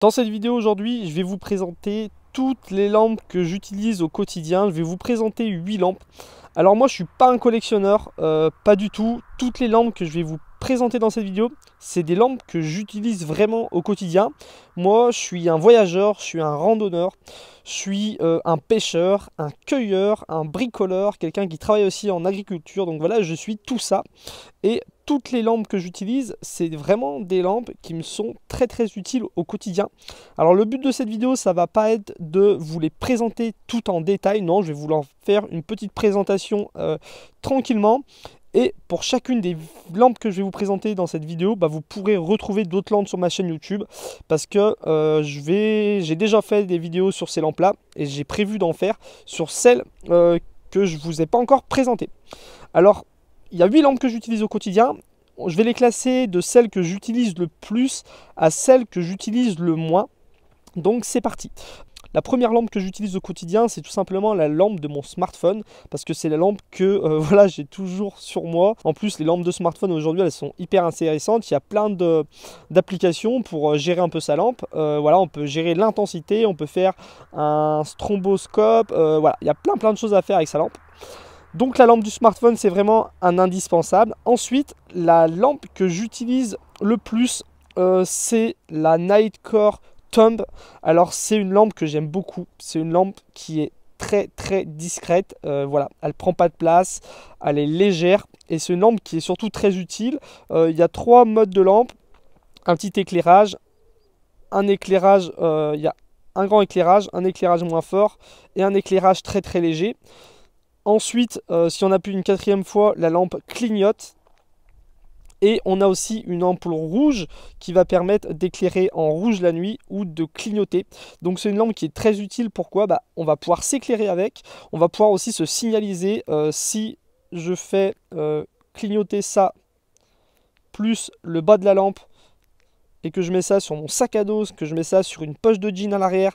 Dans cette vidéo aujourd'hui, je vais vous présenter toutes les lampes que j'utilise au quotidien. Je vais vous présenter 8 lampes. Alors moi je suis pas un collectionneur, pas du tout. Toutes les lampes que je vais vous présenter dans cette vidéo, c'est des lampes que j'utilise vraiment au quotidien. Moi je suis un voyageur, je suis un randonneur, je suis un pêcheur, un cueilleur, un bricoleur, quelqu'un qui travaille aussi en agriculture. Donc voilà, je suis tout ça. Et toutes les lampes que j'utilise, c'est vraiment des lampes qui me sont très utiles au quotidien. Alors le but de cette vidéo, ça va pas être de vous les présenter tout en détail. Non, je vais vous en faire une petite présentation tranquillement. Et pour chacune des lampes que je vais vous présenter dans cette vidéo, vous pourrez retrouver d'autres lampes sur ma chaîne YouTube. Parce que j'ai déjà fait des vidéos sur ces lampes-là. Et j'ai prévu d'en faire sur celles que je ne vous ai pas encore présentées. Alors, il y a 8 lampes que j'utilise au quotidien. Je vais les classer de celles que j'utilise le plus à celles que j'utilise le moins. Donc c'est parti. La première lampe que j'utilise au quotidien, c'est tout simplement la lampe de mon smartphone. Parce que c'est la lampe que voilà, j'ai toujours sur moi. En plus, les lampes de smartphone aujourd'hui, elles sont hyper intéressantes. Il y a plein d'applications pour gérer un peu sa lampe. Voilà, on peut gérer l'intensité, on peut faire un stromboscope. Voilà, il y a plein de choses à faire avec sa lampe. Donc la lampe du smartphone, c'est vraiment un indispensable. Ensuite, la lampe que j'utilise le plus, c'est la Nightcore Tomb. Alors c'est une lampe que j'aime beaucoup. C'est une lampe qui est très discrète. Voilà, elle prend pas de place, elle est légère et c'est une lampe qui est surtout très utile. Il y a 3 modes de lampe. Un petit éclairage, un éclairage, il y a un grand éclairage, un éclairage moins fort et un éclairage très léger. Ensuite, si on appuie une 4e fois, la lampe clignote. Et on a aussi une ampoule rouge qui va permettre d'éclairer en rouge la nuit ou de clignoter. Donc c'est une lampe qui est très utile. Pourquoi ? On va pouvoir s'éclairer avec. On va pouvoir aussi se signaliser si je fais clignoter ça plus le bas de la lampe et que je mets ça sur mon sac à dos, que je mets ça sur une poche de jean à l'arrière,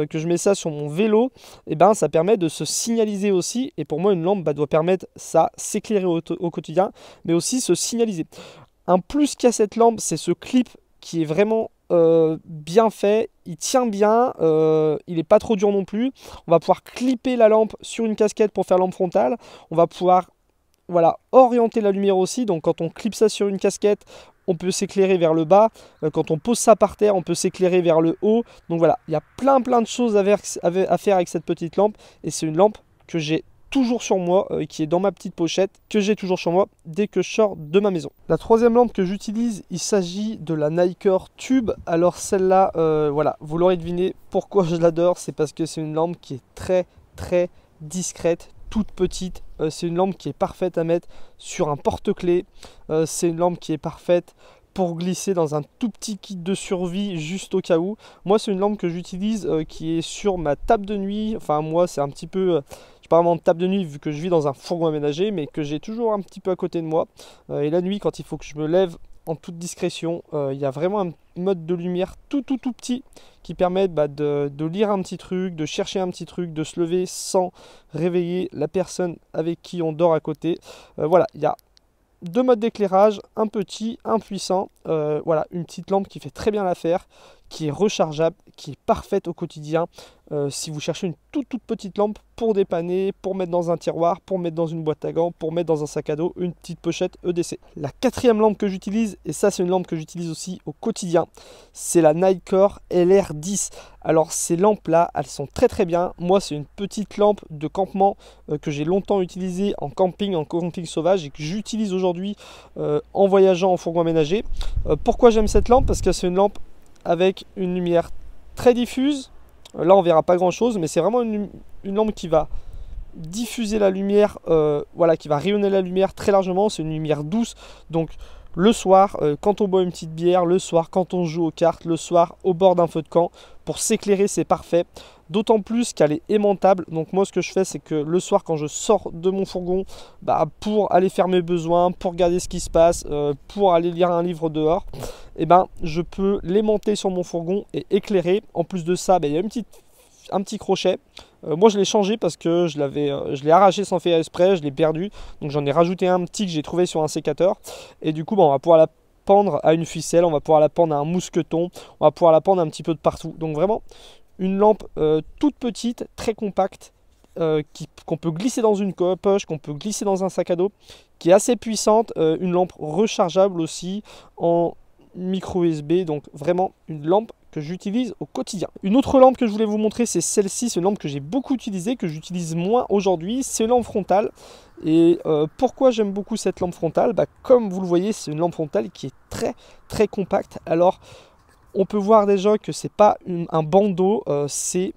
que je mets ça sur mon vélo, et ça permet de se signaliser aussi. Et pour moi, une lampe doit permettre ça, s'éclairer au quotidien, mais aussi se signaliser. Un plus qu'à cette lampe, c'est ce clip qui est vraiment bien fait, il tient bien, il n'est pas trop dur non plus. On va pouvoir clipper la lampe sur une casquette pour faire lampe frontale. On va pouvoir orienter la lumière aussi. Donc quand on clipe ça sur une casquette, on peut s'éclairer vers le bas. Quand on pose ça par terre, on peut s'éclairer vers le haut. Donc voilà, il y a plein de choses à faire avec cette petite lampe. Et c'est une lampe que j'ai toujours sur moi, qui est dans ma petite pochette, que j'ai toujours sur moi dès que je sors de ma maison. La 3e lampe que j'utilise, il s'agit de la Nightcore Tube. Alors celle-là, voilà, vous l'aurez deviné, pourquoi je l'adore, c'est parce que c'est une lampe qui est très discrète, toute petite. C'est une lampe qui est parfaite à mettre sur un porte-clés. C'est une lampe qui est parfaite pour glisser dans un tout petit kit de survie juste au cas où. Moi c'est une lampe que j'utilise qui est sur ma table de nuit. Enfin moi c'est un petit peu... je parle vraiment de table de nuit vu que je vis dans un fourgon aménagé, mais que j'ai toujours un petit peu à côté de moi. Et la nuit, quand il faut que je me lève en toute discrétion, il y a vraiment un mode de lumière tout petit qui permet de lire un petit truc, de chercher un petit truc, de se lever sans réveiller la personne avec qui on dort à côté. Voilà, il y a 2 modes d'éclairage, un petit, un puissant. Voilà, une petite lampe qui fait très bien l'affaire, qui est rechargeable, qui est parfaite au quotidien. Si vous cherchez une toute petite lampe pour dépanner, pour mettre dans un tiroir, pour mettre dans une boîte à gants, pour mettre dans un sac à dos, une petite pochette EDC. La 4e lampe que j'utilise, et ça c'est une lampe que j'utilise aussi au quotidien, c'est la Nightcore LR10. Alors ces lampes là, elles sont très bien. Moi c'est une petite lampe de campement que j'ai longtemps utilisée en camping sauvage et que j'utilise aujourd'hui en voyageant en fourgon aménagé. Pourquoi j'aime cette lampe ? Parce que c'est une lampe avec une lumière très diffuse. Là on verra pas grand chose, mais c'est vraiment une lampe qui va diffuser la lumière, voilà, qui va rayonner la lumière très largement. C'est une lumière douce, donc le soir, quand on boit une petite bière, le soir, quand on joue aux cartes, le soir, au bord d'un feu de camp, pour s'éclairer, c'est parfait. D'autant plus qu'elle est aimantable. Donc moi, ce que je fais, c'est que le soir, quand je sors de mon fourgon, pour aller faire mes besoins, pour regarder ce qui se passe, pour aller lire un livre dehors, je peux l'aimanter sur mon fourgon et éclairer. En plus de ça, il y a un petit crochet. Moi je l'ai changé parce que je l'ai arraché sans faire exprès, je l'ai perdu. Donc j'en ai rajouté un petit que j'ai trouvé sur un sécateur. Et du coup on va pouvoir pendre à une ficelle, on va pouvoir la pendre à un mousqueton, on va pouvoir la pendre un petit peu de partout. Donc vraiment une lampe toute petite, très compacte, qu'on peut glisser dans une poche, qu'on peut glisser dans un sac à dos, qui est assez puissante, une lampe rechargeable aussi en micro USB, donc vraiment une lampe que j'utilise au quotidien. Une autre lampe que je voulais vous montrer, c'est celle-ci, c'est une lampe que j'ai beaucoup utilisée, que j'utilise moins aujourd'hui, c'est une lampe frontale. Et pourquoi j'aime beaucoup cette lampe frontale? Comme vous le voyez, c'est une lampe frontale qui est très compacte. Alors on peut voir déjà que c'est pas un bandeau, c'est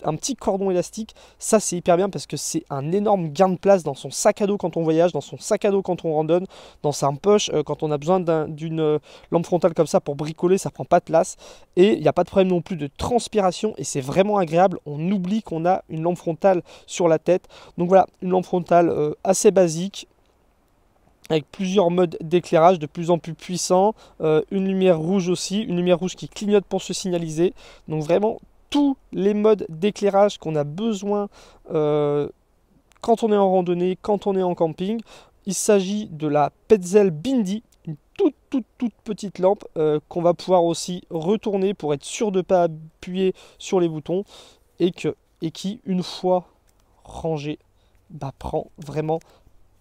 un petit cordon élastique. Ça c'est hyper bien parce que c'est un énorme gain de place dans son sac à dos quand on voyage, dans son sac à dos quand on randonne, dans sa poche quand on a besoin d'une lampe frontale comme ça pour bricoler, ça prend pas de place. Et il n'y a pas de problème non plus de transpiration et c'est vraiment agréable. On oublie qu'on a une lampe frontale sur la tête. Donc voilà, une lampe frontale assez basique, avec plusieurs modes d'éclairage de plus en plus puissants, une lumière rouge aussi, une lumière rouge qui clignote pour se signaliser. Donc vraiment tous les modes d'éclairage qu'on a besoin quand on est en randonnée, quand on est en camping. Il s'agit de la Petzl Bindi, une toute petite lampe qu'on va pouvoir aussi retourner pour être sûr de ne pas appuyer sur les boutons et qui, une fois rangée, prend vraiment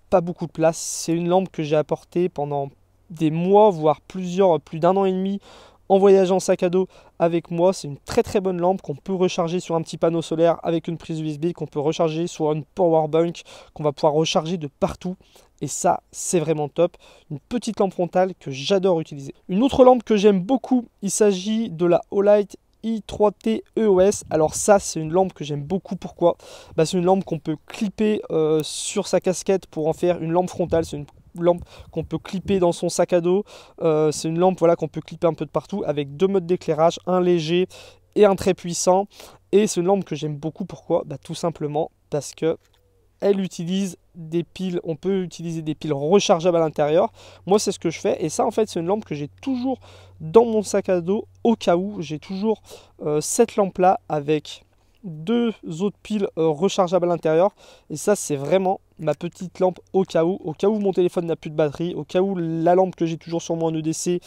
pas beaucoup de place. C'est une lampe que j'ai apportée pendant des mois, voire plus d'un an et demi en voyageant sac à dos avec moi. C'est une très bonne lampe qu'on peut recharger sur un petit panneau solaire avec une prise USB, qu'on peut recharger sur une power bank, qu'on va pouvoir recharger de partout. Et ça, c'est vraiment top. Une petite lampe frontale que j'adore utiliser. Une autre lampe que j'aime beaucoup, il s'agit de la Olight i3T EOS. Alors ça c'est une lampe que j'aime beaucoup. Pourquoi? C'est une lampe qu'on peut clipper sur sa casquette pour en faire une lampe frontale. C'est une lampe qu'on peut clipper dans son sac à dos. C'est une lampe qu'on peut clipper un peu de partout avec deux modes d'éclairage, un léger et un très puissant. Et c'est une lampe que j'aime beaucoup. Pourquoi? Tout simplement parce que elle utilise des piles, on peut utiliser des piles rechargeables à l'intérieur. Moi c'est ce que je fais et ça en fait c'est une lampe que j'ai toujours dans mon sac à dos au cas où. J'ai toujours cette lampe là avec deux autres piles rechargeables à l'intérieur et ça c'est vraiment ma petite lampe au cas où mon téléphone n'a plus de batterie, au cas où la lampe que j'ai toujours sur moi en EDC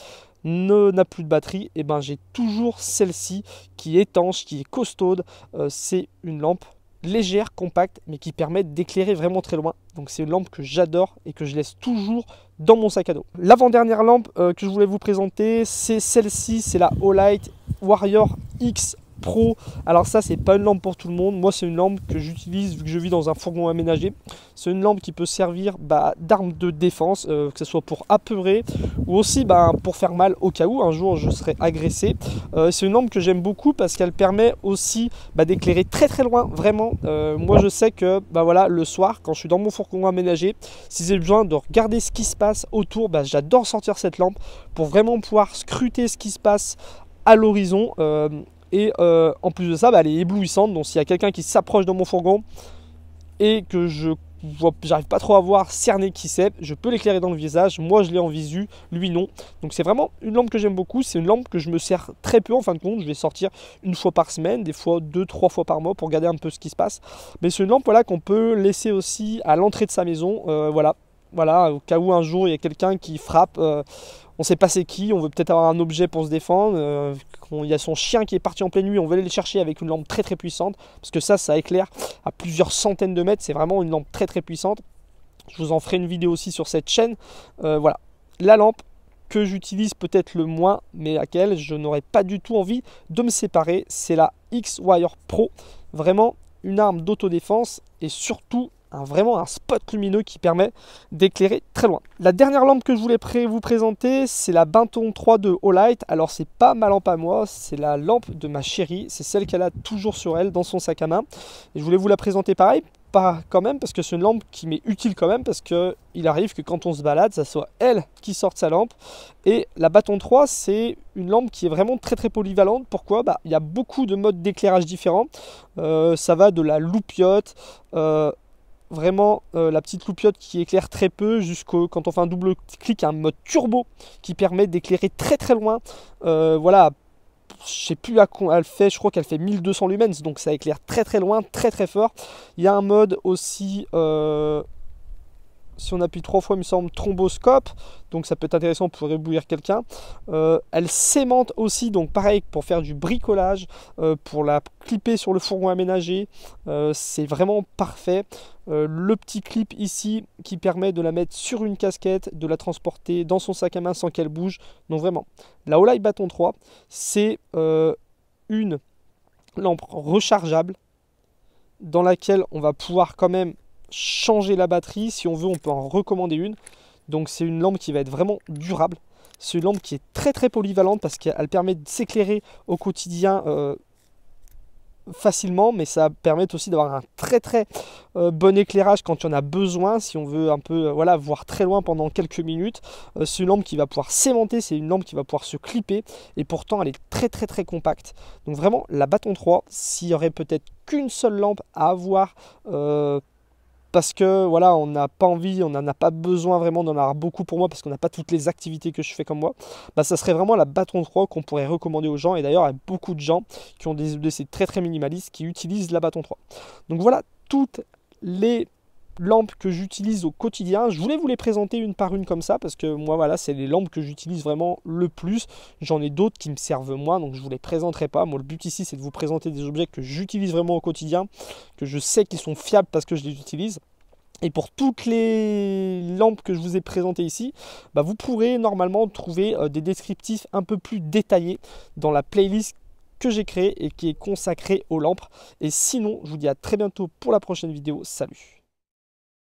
n'a plus de batterie, et j'ai toujours celle-ci qui est étanche, qui est costaude. C'est une lampe légère, compacte, mais qui permet d'éclairer vraiment très loin. Donc c'est une lampe que j'adore et que je laisse toujours dans mon sac à dos. L'avant-dernière lampe que je voulais vous présenter, c'est celle-ci, c'est la Olight Warrior X Pro. Alors ça c'est pas une lampe pour tout le monde. Moi c'est une lampe que j'utilise vu que je vis dans un fourgon aménagé. C'est une lampe qui peut servir d'arme de défense, que ce soit pour apeurer ou aussi pour faire mal au cas où un jour je serais agressé. C'est une lampe que j'aime beaucoup parce qu'elle permet aussi d'éclairer très loin. Vraiment, moi je sais que le soir quand je suis dans mon fourgon aménagé, si j'ai besoin de regarder ce qui se passe autour, j'adore sortir cette lampe pour vraiment pouvoir scruter ce qui se passe à l'horizon. Et en plus de ça, elle est éblouissante. Donc s'il y a quelqu'un qui s'approche de mon fourgon et que j'arrive pas trop à voir cerner qui c'est, je peux l'éclairer dans le visage. Moi je l'ai en visu, lui non. Donc c'est vraiment une lampe que j'aime beaucoup. C'est une lampe que je me sers très peu en fin de compte. Je vais sortir une fois par semaine, des fois 2-3 fois par mois pour regarder un peu ce qui se passe. Mais c'est une lampe qu'on peut laisser aussi à l'entrée de sa maison. Voilà, au cas où un jour il y a quelqu'un qui frappe, on ne sait pas c'est qui, on veut peut-être avoir un objet pour se défendre, il y a son chien qui est parti en pleine nuit, on veut aller le chercher avec une lampe très puissante, parce que ça éclaire à plusieurs centaines de mètres, c'est vraiment une lampe très puissante. Je vous en ferai une vidéo aussi sur cette chaîne. Voilà, la lampe que j'utilise peut-être le moins, mais laquelle je n'aurais pas du tout envie de me séparer, c'est la X-Wire Pro. Vraiment une arme d'autodéfense et surtout vraiment un spot lumineux qui permet d'éclairer très loin. La dernière lampe que je voulais vous présenter, c'est la Benton 3 de Olight. Alors c'est pas ma lampe à moi, c'est la lampe de ma chérie, c'est celle qu'elle a toujours sur elle dans son sac à main. Et je voulais vous la présenter pareil, pas quand même, parce que c'est une lampe qui m'est utile quand même, parce que il arrive que quand on se balade, ça soit elle qui sorte sa lampe. Et la Benton 3, c'est une lampe qui est vraiment très polyvalente. Pourquoi? Il y a beaucoup de modes d'éclairage différents. Ça va de la loupiote, vraiment la petite loupiote qui éclaire très peu, jusqu'au quand on fait un double clic, un mode turbo qui permet d'éclairer très loin. Voilà, je sais plus à quoi elle fait, je crois qu'elle fait 1200 lumens, donc ça éclaire très loin, très fort. Il y a un mode aussi si on appuie 3 fois, il me semble, thromboscope, donc ça peut être intéressant pour éblouir quelqu'un. Elle s'aimante aussi, donc pareil, pour faire du bricolage, pour la clipper sur le fourgon aménagé, c'est vraiment parfait. Le petit clip ici qui permet de la mettre sur une casquette, de la transporter dans son sac à main sans qu'elle bouge. Donc vraiment, la Olight Bâton 3, c'est une lampe rechargeable dans laquelle on va pouvoir quand même changer la batterie. Si on veut, on peut en recommander une. Donc c'est une lampe qui va être vraiment durable. C'est une lampe qui est très très polyvalente parce qu'elle permet de s'éclairer au quotidien facilement, mais ça permet aussi d'avoir un très très bon éclairage quand il y en a besoin, si on veut un peu voilà, voir très loin pendant quelques minutes. C'est une lampe qui va pouvoir s'aimanter, c'est une lampe qui va pouvoir se clipper, et pourtant elle est très très très compacte. Donc vraiment la Bâton 3, s'il y aurait peut-être qu'une seule lampe à avoir, parce que voilà, on n'a pas envie, on n'en a pas besoin vraiment d'en avoir beaucoup pour moi, parce qu'on n'a pas toutes les activités que je fais comme moi, bah, ça serait vraiment la Bâton 3 qu'on pourrait recommander aux gens. Et d'ailleurs, il y a beaucoup de gens qui ont des EDC très très minimalistes qui utilisent la Bâton 3. Donc voilà, toutes les lampes que j'utilise au quotidien. Je voulais vous les présenter une par une comme ça, parce que moi voilà, c'est les lampes que j'utilise vraiment le plus. J'en ai d'autres qui me servent moins, donc je vous les présenterai pas. Moi le but ici, c'est de vous présenter des objets que j'utilise vraiment au quotidien, que je sais qu'ils sont fiables parce que je les utilise. Et pour toutes les lampes que je vous ai présentées ici, bah vous pourrez normalement trouver des descriptifs un peu plus détaillés dans la playlist que j'ai créée et qui est consacrée aux lampes. Et sinon, je vous dis à très bientôt pour la prochaine vidéo. Salut!